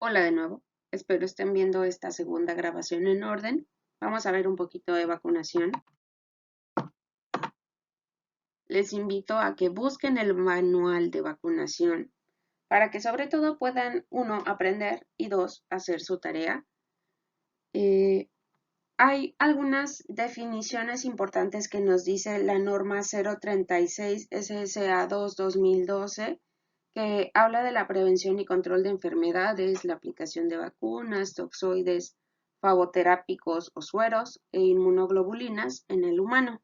Hola de nuevo, espero estén viendo esta segunda grabación en orden. Vamos a ver un poquito de vacunación. Les invito a que busquen el manual de vacunación para que sobre todo puedan, uno, aprender y dos, hacer su tarea. Hay algunas definiciones importantes que nos dice la norma 036 SSA2 2012 que habla de la prevención y control de enfermedades, la aplicación de vacunas, toxoides, fagoterápicos o sueros e inmunoglobulinas en el humano.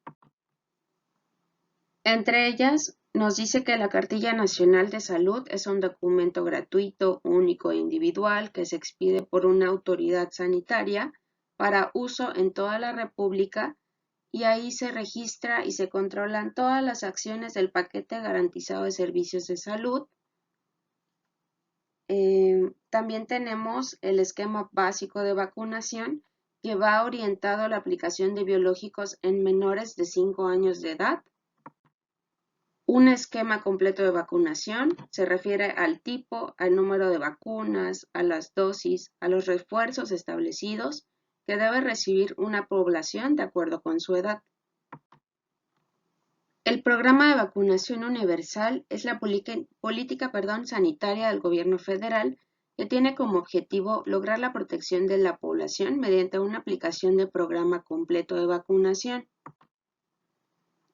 Entre ellas, nos dice que la Cartilla Nacional de Salud es un documento gratuito, único e individual que se expide por una autoridad sanitaria para uso en toda la República y ahí se registra y se controlan todas las acciones del paquete garantizado de servicios de salud. También tenemos el esquema básico de vacunación que va orientado a la aplicación de biológicos en menores de 5 años de edad. Un esquema completo de vacunación se refiere al tipo, al número de vacunas, a las dosis, a los refuerzos establecidos que debe recibir una población de acuerdo con su edad. El programa de vacunación universal es la política sanitaria del gobierno federal que tiene como objetivo lograr la protección de la población mediante una aplicación de programa completo de vacunación.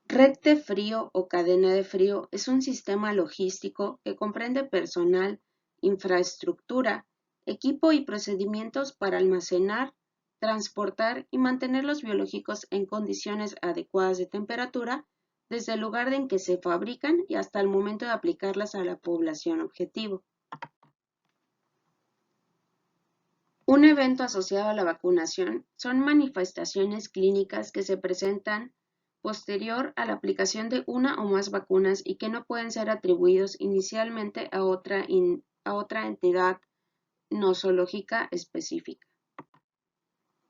Red de frío o cadena de frío es un sistema logístico que comprende personal, infraestructura, equipo y procedimientos para almacenar, transportar y mantener los biológicos en condiciones adecuadas de temperatura desde el lugar en que se fabrican y hasta el momento de aplicarlas a la población objetivo. Un evento asociado a la vacunación son manifestaciones clínicas que se presentan posterior a la aplicación de una o más vacunas y que no pueden ser atribuidos inicialmente a otra entidad nosológica específica.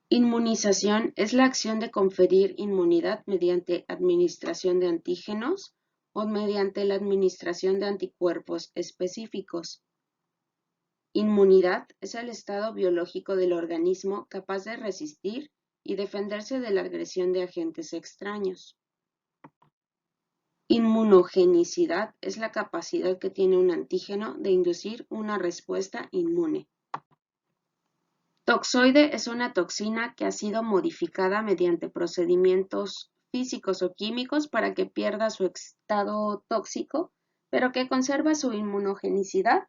Inmunización es la acción de conferir inmunidad mediante administración de antígenos o mediante la administración de anticuerpos específicos. Inmunidad es el estado biológico del organismo capaz de resistir y defenderse de la agresión de agentes extraños. Inmunogenicidad es la capacidad que tiene un antígeno de inducir una respuesta inmune. Toxoide es una toxina que ha sido modificada mediante procedimientos físicos o químicos para que pierda su estado tóxico, pero que conserva su inmunogenicidad.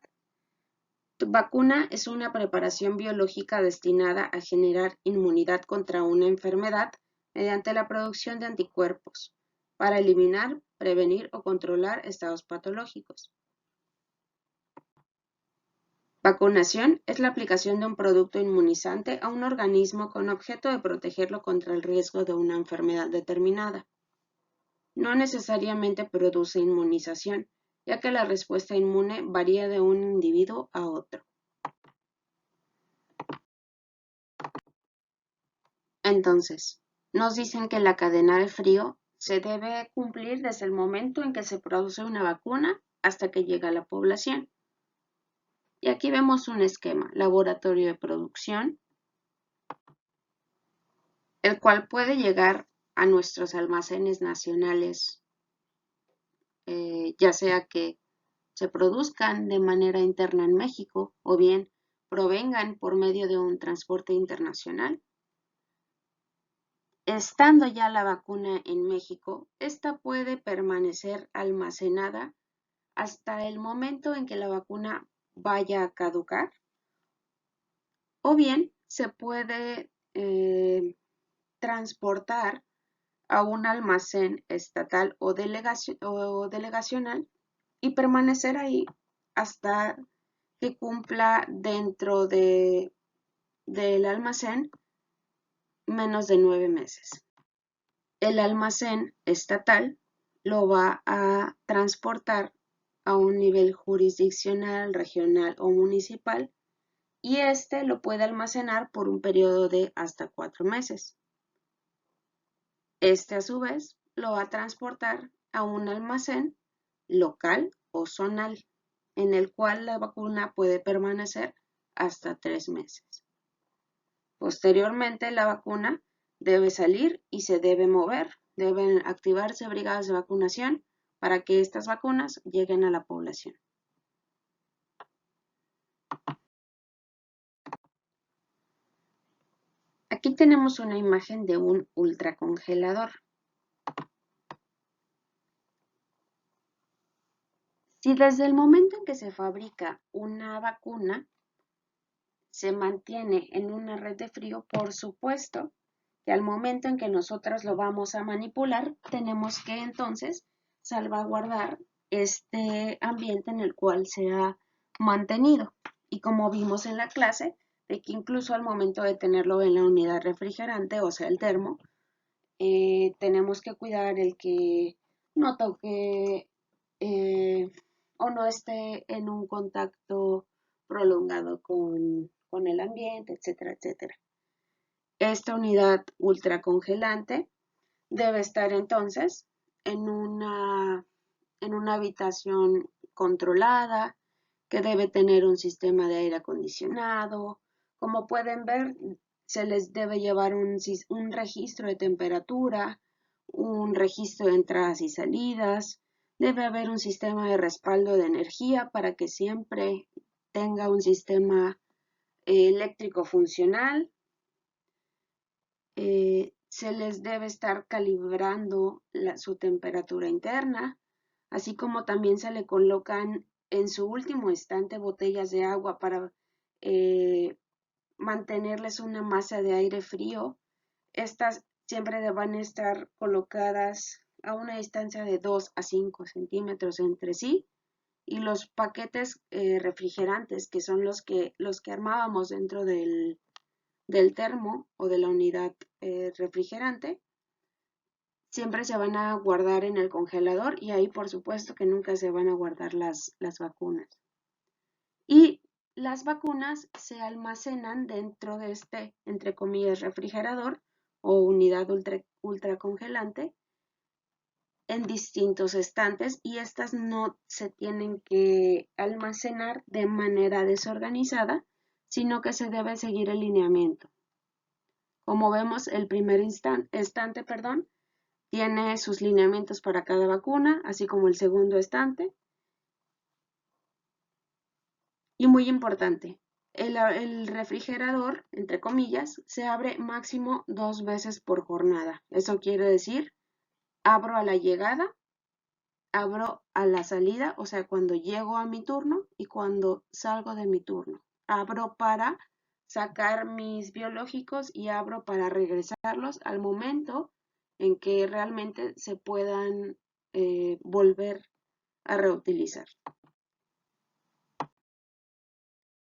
Vacuna es una preparación biológica destinada a generar inmunidad contra una enfermedad mediante la producción de anticuerpos, para eliminar, prevenir o controlar estados patológicos. Vacunación es la aplicación de un producto inmunizante a un organismo con objeto de protegerlo contra el riesgo de una enfermedad determinada. No necesariamente produce inmunización, ya que la respuesta inmune varía de un individuo a otro. Entonces, nos dicen que la cadena de frío se debe cumplir desde el momento en que se produce una vacuna hasta que llega a la población. Y aquí vemos un esquema, laboratorio de producción, el cual puede llegar a nuestros almacenes nacionales, ya sea que se produzcan de manera interna en México o bien provengan por medio de un transporte internacional. Estando ya la vacuna en México, esta puede permanecer almacenada hasta el momento en que la vacuna vaya a caducar, o bien se puede transportar a un almacén estatal o delegacional y permanecer ahí hasta que cumpla dentro del almacén menos de 9 meses. El almacén estatal lo va a transportar a un nivel jurisdiccional, regional o municipal y este lo puede almacenar por un periodo de hasta 4 meses. Este a su vez lo va a transportar a un almacén local o zonal, en el cual la vacuna puede permanecer hasta 3 meses. Posteriormente, la vacuna debe salir y se debe mover. Deben activarse brigadas de vacunación para que estas vacunas lleguen a la población. Aquí tenemos una imagen de un ultracongelador. Si desde el momento en que se fabrica una vacuna se mantiene en una red de frío, por supuesto que al momento en que nosotros lo vamos a manipular, tenemos que entonces salvaguardar este ambiente en el cual se ha mantenido. Y como vimos en la clase, de que incluso al momento de tenerlo en la unidad refrigerante, o sea, el termo, tenemos que cuidar el que no toque o no esté en un contacto prolongado con el ambiente, etcétera, etcétera. Esta unidad ultracongelante debe estar entonces en una habitación controlada, que debe tener un sistema de aire acondicionado. Como pueden ver, se les debe llevar un registro de temperatura, un registro de entradas y salidas. Debe haber un sistema de respaldo de energía para que siempre tenga un sistema eléctrico funcional. Se les debe estar calibrando su temperatura interna, así como también se le colocan en su último estante botellas de agua para mantenerles una masa de aire frío. Estas siempre van a estar colocadas a una distancia de 2 a 5 centímetros entre sí, y los paquetes refrigerantes, que son los que armábamos dentro del termo o de la unidad refrigerante, siempre se van a guardar en el congelador, y ahí por supuesto que nunca se van a guardar las vacunas. Y las vacunas se almacenan dentro de este, entre comillas, refrigerador o unidad ultracongelante en distintos estantes, y estas no se tienen que almacenar de manera desorganizada, sino que se debe seguir el lineamiento. Como vemos, el primer estante, tiene sus lineamientos para cada vacuna, así como el segundo estante. Y muy importante, el refrigerador, entre comillas, se abre máximo 2 veces por jornada. Eso quiere decir, abro a la llegada, abro a la salida, o sea, cuando llego a mi turno y cuando salgo de mi turno. Abro para sacar mis biológicos y abro para regresarlos al momento en que realmente se puedan volver a reutilizar.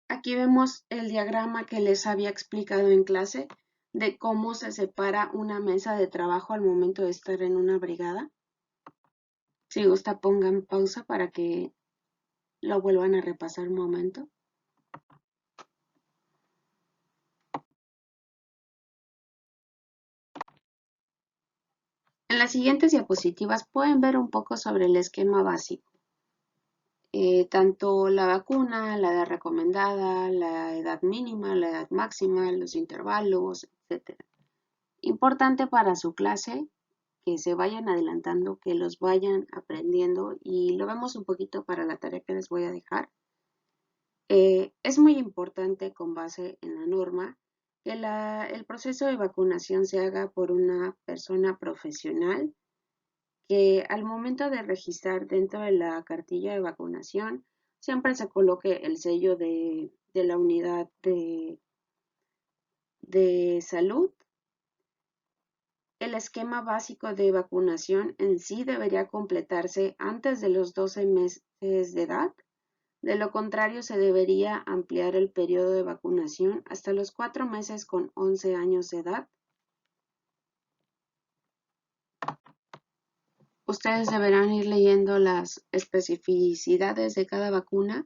Aquí vemos el diagrama que les había explicado en clase de cómo se separa una mesa de trabajo al momento de estar en una brigada. Si gusta, pongan pausa para que lo vuelvan a repasar un momento. En las siguientes diapositivas pueden ver un poco sobre el esquema básico. Tanto la vacuna, la edad recomendada, la edad mínima, la edad máxima, los intervalos, etc. Importante para su clase que se vayan adelantando, que los vayan aprendiendo, y lo vemos un poquito para la tarea que les voy a dejar. Es muy importante, con base en la norma, que el proceso de vacunación se haga por una persona profesional, que al momento de registrar dentro de la cartilla de vacunación siempre se coloque el sello de la unidad de salud. El esquema básico de vacunación en sí debería completarse antes de los 12 meses de edad. De lo contrario, se debería ampliar el periodo de vacunación hasta los 4 meses con 11 años de edad. Ustedes deberán ir leyendo las especificidades de cada vacuna.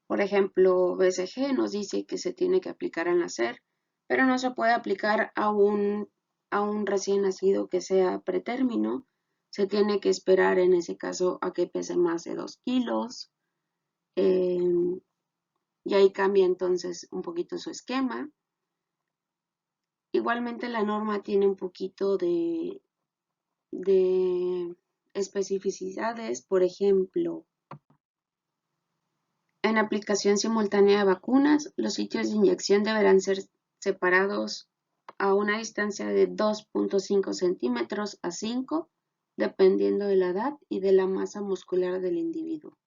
Por ejemplo, BCG nos dice que se tiene que aplicar al nacer, pero no se puede aplicar a un recién nacido que sea pretérmino. Se tiene que esperar en ese caso a que pese más de 2 kilos. y ahí cambia entonces un poquito su esquema. Igualmente la norma tiene un poquito de especificidades, por ejemplo, en aplicación simultánea de vacunas, los sitios de inyección deberán ser separados a una distancia de 2.5 centímetros a 5, dependiendo de la edad y de la masa muscular del individuo.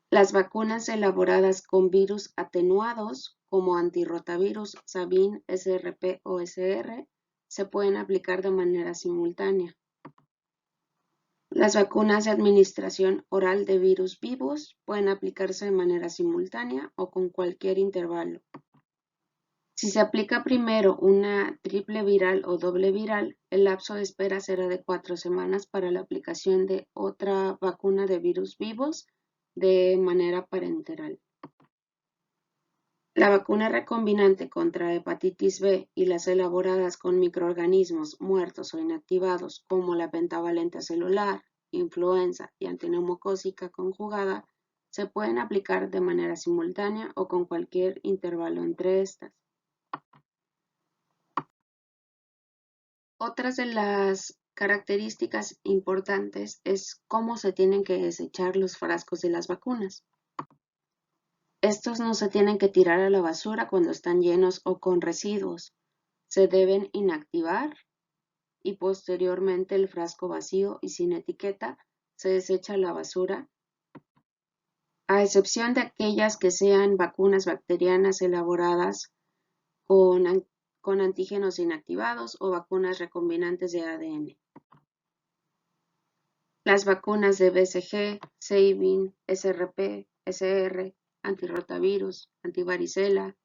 Las vacunas elaboradas con virus atenuados, como antirrotavirus, Sabin, SRP o SR, se pueden aplicar de manera simultánea. Las vacunas de administración oral de virus vivos pueden aplicarse de manera simultánea o con cualquier intervalo. Si se aplica primero una triple viral o doble viral, el lapso de espera será de 4 semanas para la aplicación de otra vacuna de virus vivos de manera parenteral. La vacuna recombinante contra hepatitis B y las elaboradas con microorganismos muertos o inactivados como la pentavalente celular, influenza y antineumocócica conjugada se pueden aplicar de manera simultánea o con cualquier intervalo entre estas. Otras de las características importantes es cómo se tienen que desechar los frascos de las vacunas. Estos no se tienen que tirar a la basura cuando están llenos o con residuos. Se deben inactivar y posteriormente el frasco vacío y sin etiqueta se desecha a la basura, a excepción de aquellas que sean vacunas bacterianas elaboradas con antígenos inactivados o vacunas recombinantes de ADN. Las vacunas de BCG, Sabin, SRP, SR, antirrotavirus, antivaricela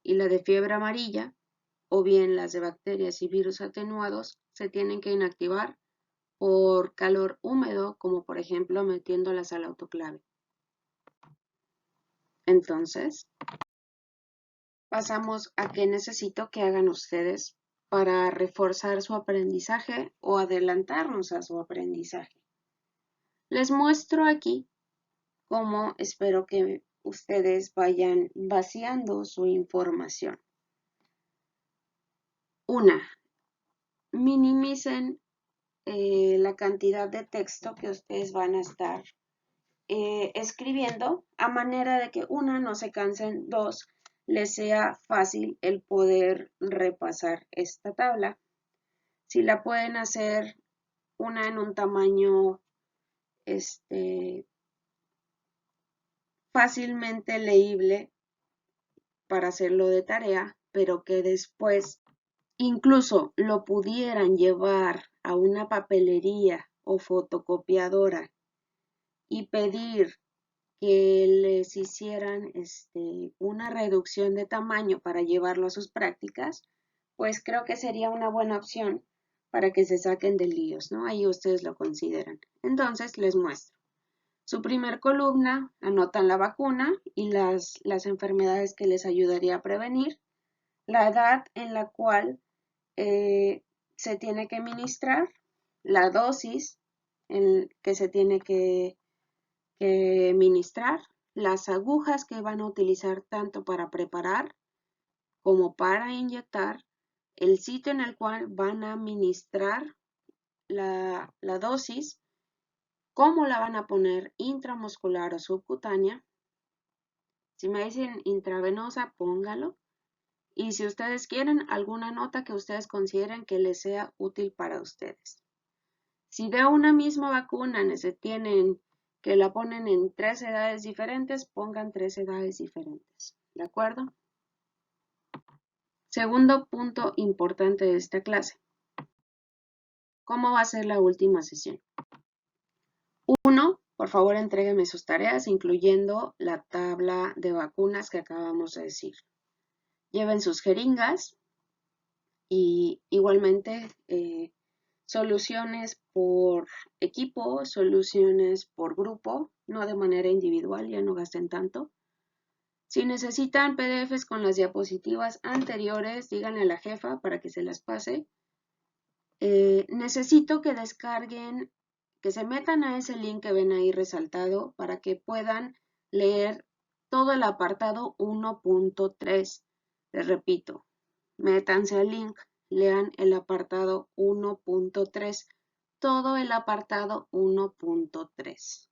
y la de fiebre amarilla, o bien las de bacterias y virus atenuados, se tienen que inactivar por calor húmedo, como por ejemplo metiéndolas al autoclave. Entonces, pasamos a qué necesito que hagan ustedes para reforzar su aprendizaje o adelantarnos a su aprendizaje. Les muestro aquí cómo espero que ustedes vayan vaciando su información. Una, minimicen la cantidad de texto que ustedes van a estar escribiendo, a manera de que una, no se cansen, dos, les sea fácil el poder repasar esta tabla. Si la pueden hacer una en un tamaño fácilmente leíble para hacerlo de tarea, pero que después incluso lo pudieran llevar a una papelería o fotocopiadora y pedir que les hicieran una reducción de tamaño para llevarlo a sus prácticas, pues creo que sería una buena opción para que se saquen de líos, ¿no? Ahí ustedes lo consideran. Entonces les muestro. Su primer columna, anotan la vacuna y las enfermedades que les ayudaría a prevenir, la edad en la cual se tiene que ministrar, la dosis que se tiene que ministrar, las agujas que van a utilizar tanto para preparar como para inyectar, el sitio en el cual van a ministrar la dosis, cómo la van a poner, intramuscular o subcutánea. Si me dicen intravenosa, póngalo. Y si ustedes quieren, alguna nota que ustedes consideren que les sea útil para ustedes. Si de una misma vacuna tienen que la ponen en 3 edades diferentes, pongan 3 edades diferentes. ¿De acuerdo? Segundo punto importante de esta clase. ¿Cómo va a ser la última sesión? 1. Por favor, entréguenme sus tareas, incluyendo la tabla de vacunas que acabamos de decir. Lleven sus jeringas y igualmente soluciones por equipo, soluciones por grupo, no de manera individual, ya no gasten tanto. Si necesitan PDFs con las diapositivas anteriores, díganle a la jefa para que se las pase. Necesito que descarguen, que se metan a ese link que ven ahí resaltado para que puedan leer todo el apartado 1.3. Les repito, métanse al link, lean el apartado 1.3, todo el apartado 1.3.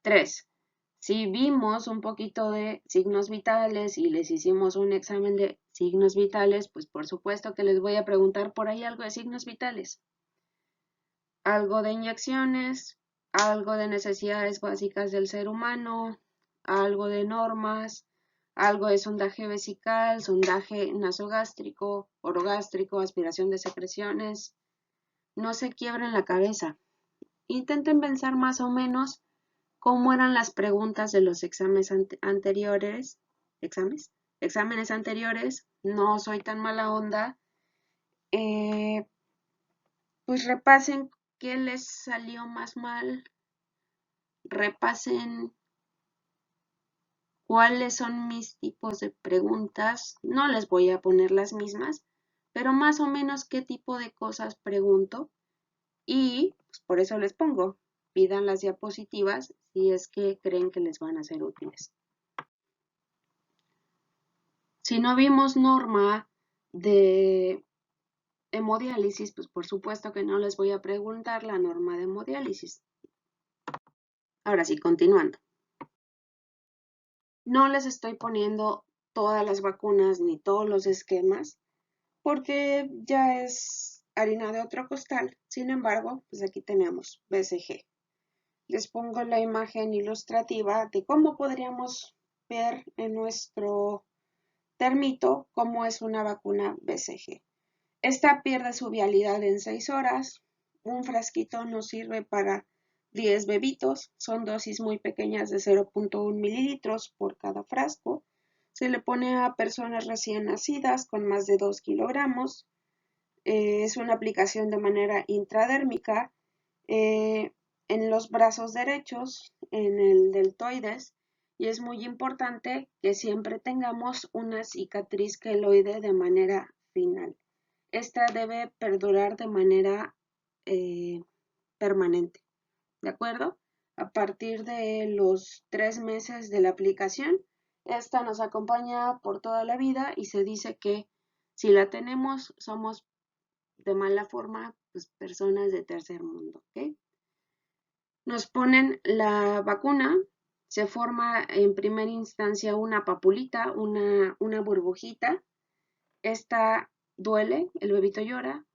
3. Si vimos un poquito de signos vitales y les hicimos un examen de signos vitales, pues por supuesto que les voy a preguntar por ahí algo de signos vitales. Algo de inyecciones, algo de necesidades básicas del ser humano, algo de normas, algo de sondaje vesical, sondaje nasogástrico, orogástrico, aspiración de secreciones. No se quiebren la cabeza. Intenten pensar más o menos cómo eran las preguntas de los exámenes anteriores. Exámenes anteriores. No soy tan mala onda. Pues repasen qué les salió más mal. Repasen cuáles son mis tipos de preguntas. No les voy a poner las mismas, pero más o menos qué tipo de cosas pregunto. Y pues, por eso les pongo, pidan las diapositivas si es que creen que les van a ser útiles. Si no vimos norma de hemodiálisis, pues por supuesto que no les voy a preguntar la norma de hemodiálisis. Ahora sí, continuando. No les estoy poniendo todas las vacunas ni todos los esquemas porque ya es harina de otro costal. Sin embargo, pues aquí tenemos BCG. Les pongo la imagen ilustrativa de cómo podríamos ver en nuestro termito cómo es una vacuna BCG. Esta pierde su vialidad en 6 horas. Un frasquito nos sirve para 10 bebitos. Son dosis muy pequeñas de 0.1 mililitros por cada frasco. Se le pone a personas recién nacidas con más de 2 kilogramos. Es una aplicación de manera intradérmica en los brazos derechos, en el deltoides, y es muy importante que siempre tengamos una cicatriz queloide de manera final. Esta debe perdurar de manera permanente, ¿de acuerdo? A partir de los 3 meses de la aplicación, esta nos acompaña por toda la vida y se dice que si la tenemos, somos de mala forma, pues personas de tercer mundo, ¿ok? Nos ponen la vacuna, se forma en primera instancia una papulita, una burbujita. Esta duele, el bebito llora,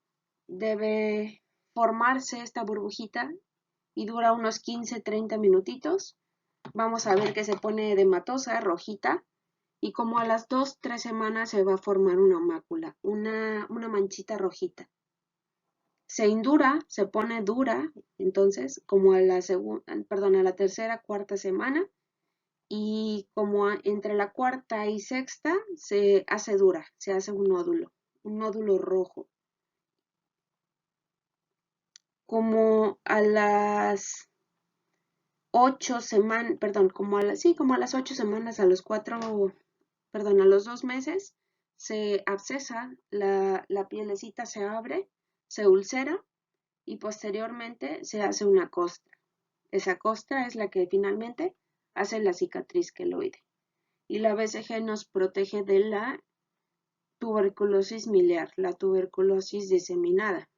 debe formarse esta burbujita y dura unos 15-30 minutitos. Vamos a ver que se pone edematosa, rojita, y como a las 2-3 semanas se va a formar una mácula, una manchita rojita. Se indura, se pone dura, entonces, como a la tercera, cuarta semana, y como entre la cuarta y sexta se hace dura, se hace un nódulo rojo. Como a las 8 semanas, como a las 8 semanas, a los 2 meses, se abscesa, la pielecita se abre, se ulcera y posteriormente se hace una costra. Esa costra es la que finalmente hace la cicatriz queloide. Y la BCG nos protege de la tuberculosis miliar, la tuberculosis diseminada,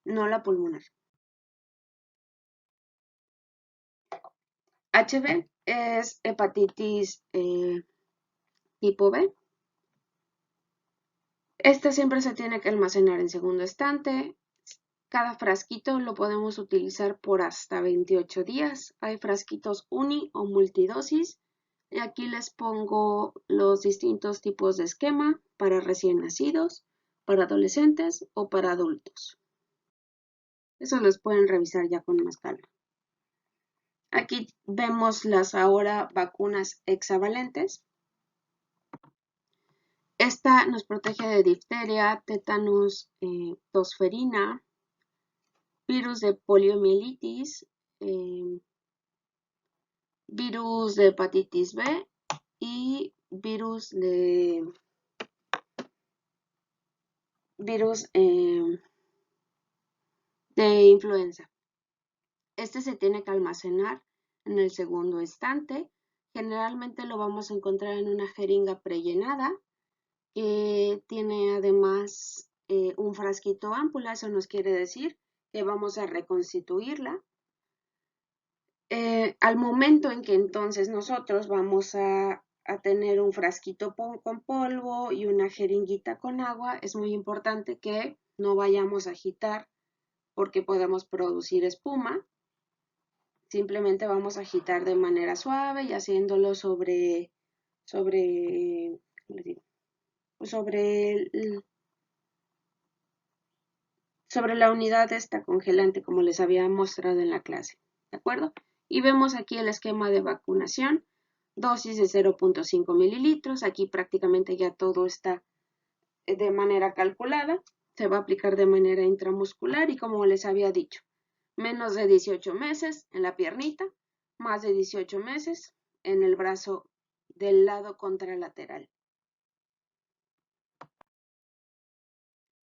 no la pulmonar. HB es hepatitis tipo B. Esta siempre se tiene que almacenar en segundo estante. Cada frasquito lo podemos utilizar por hasta 28 días. Hay frasquitos uni o multidosis. Y aquí les pongo los distintos tipos de esquema para recién nacidos, para adolescentes o para adultos. Eso los pueden revisar ya con más calma. Aquí vemos las ahora vacunas hexavalentes. Esta nos protege de difteria, tétanos, tosferina, virus de poliomielitis, virus de hepatitis B y virus de influenza. Este se tiene que almacenar en el segundo estante. Generalmente lo vamos a encontrar en una jeringa prellenada que tiene además un frasquito ámpula. Eso nos quiere decir que vamos a reconstituirla. Al momento en que entonces nosotros vamos a tener un frasquito con polvo y una jeringuita con agua, es muy importante que no vayamos a agitar porque podemos producir espuma. Simplemente vamos a agitar de manera suave y haciéndolo sobre, sobre, sobre la unidad esta congelante como les había mostrado en la clase, ¿de acuerdo? Y vemos aquí el esquema de vacunación, dosis de 0.5 mililitros, aquí prácticamente ya todo está de manera calculada, se va a aplicar de manera intramuscular y como les había dicho, menos de 18 meses en la piernita, más de 18 meses en el brazo del lado contralateral.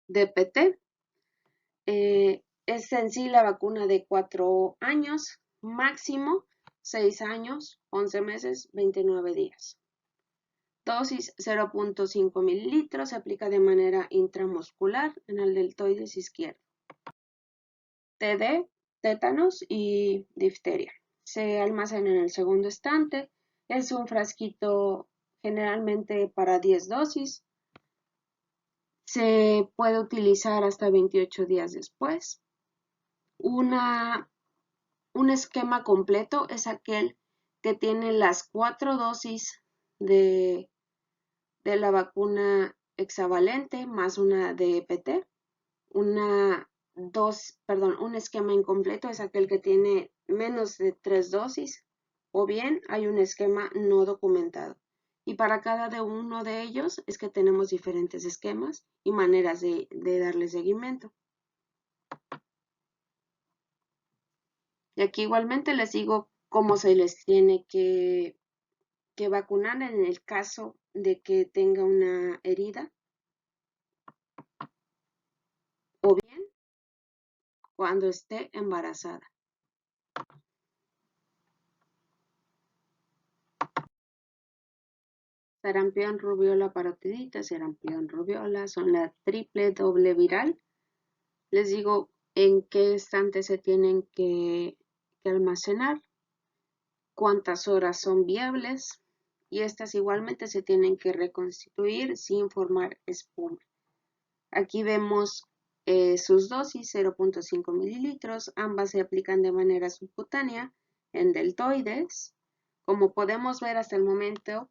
DPT es en sí la vacuna de 4 años, máximo 6 años, 11 meses, 29 días. Dosis 0.5 mililitros, se aplica de manera intramuscular en el deltoides izquierdo. TD, tétanos y difteria. Se almacena en el segundo estante. Es un frasquito generalmente para 10 dosis. Se puede utilizar hasta 28 días después. Un esquema completo es aquel que tiene las 4 dosis de la vacuna hexavalente más una de EPT. Un esquema incompleto es aquel que tiene menos de 3 dosis o bien hay un esquema no documentado. Y para cada uno de ellos es que tenemos diferentes esquemas y maneras de darle seguimiento. Y aquí igualmente les digo cómo se les tiene que vacunar en el caso de que tenga una herida o bien cuando esté embarazada. Sarampión, rubiola, parotiditis, sarampión, rubiola, son la triple doble viral. Les digo en qué estante se tienen que almacenar, cuántas horas son viables y estas igualmente se tienen que reconstituir sin formar espuma. Aquí vemos sus dosis, 0.5 mililitros, ambas se aplican de manera subcutánea en deltoides. Como podemos ver hasta el momento,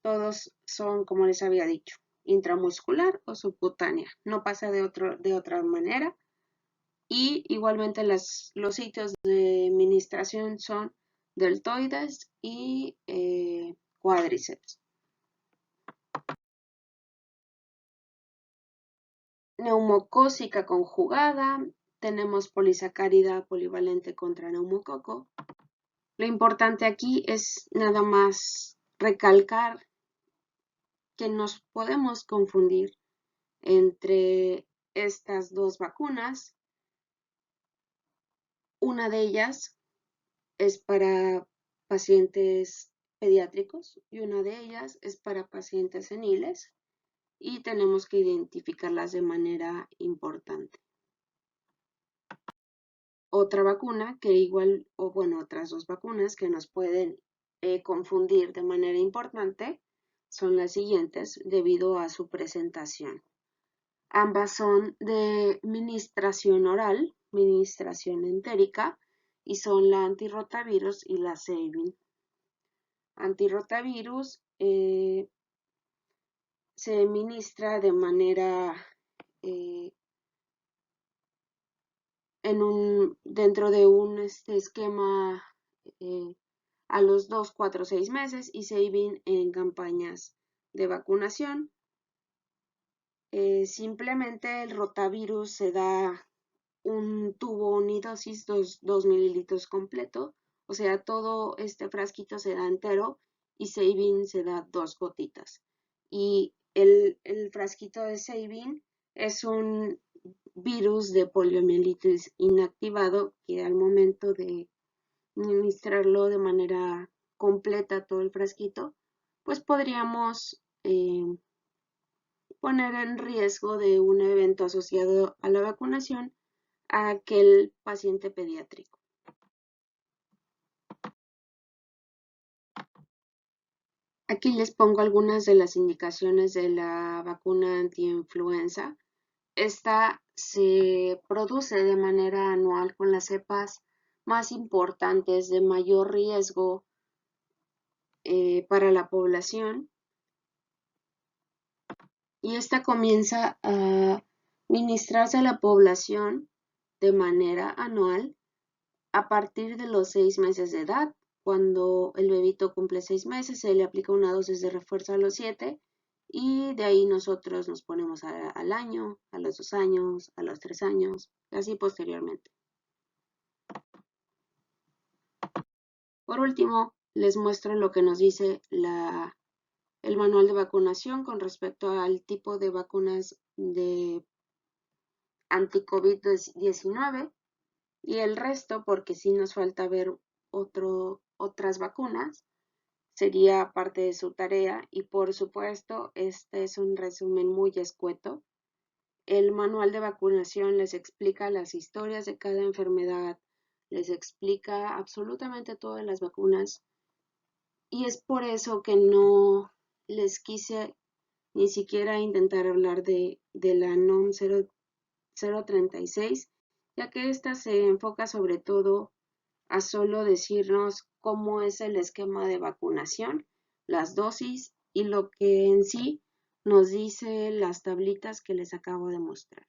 todos son, como les había dicho, intramuscular o subcutánea, no pasa de otra manera. Y igualmente los sitios de administración son deltoides y cuádriceps. Neumocócica conjugada, tenemos polisacárida polivalente contra neumococo. Lo importante aquí es nada más recalcar que nos podemos confundir entre estas dos vacunas. Una de ellas es para pacientes pediátricos y una de ellas es para pacientes seniles y tenemos que identificarlas de manera importante. Otra vacuna que igual, o bueno, otras dos vacunas que nos pueden confundir de manera importante son las siguientes debido a su presentación. Ambas son de administración oral, administración entérica, y son la antirrotavirus y la Sabin. Antirrotavirus se administra de manera dentro de un esquema a los 2, 4, 6 meses y Sabin en campañas de vacunación. Simplemente el rotavirus se da un tubo unidosis 2 mililitros completo, o sea, todo este frasquito se da entero y Sabin se da 2 gotitas. Y el frasquito de Sabin es un virus de poliomielitis inactivado que al momento de administrarlo de manera completa todo el frasquito, pues podríamos poner en riesgo de un evento asociado a la vacunación a aquel paciente pediátrico. Aquí les pongo algunas de las indicaciones de la vacuna antiinfluenza. Esta se produce de manera anual con las cepas más importantes de mayor riesgo para la población, y esta comienza a ministrarse a la población de manera anual a partir de los 6 meses de edad. Cuando el bebito cumple 6 meses, se le aplica una dosis de refuerzo a los 7, y de ahí nosotros nos ponemos al año, a los 2 años, a los 3 años, y así posteriormente. Por último, les muestro lo que nos dice el manual de vacunación con respecto al tipo de vacunas de anti-COVID-19 y el resto, porque sí nos falta ver otras vacunas, sería parte de su tarea. Y por supuesto, este es un resumen muy escueto. El manual de vacunación les explica las historias de cada enfermedad, les explica absolutamente todas las vacunas, y es por eso que no les quise ni siquiera intentar hablar de la NOM 036, ya que esta se enfoca sobre todo a solo decirnos cómo es el esquema de vacunación, las dosis y lo que en sí nos dice las tablitas que les acabo de mostrar.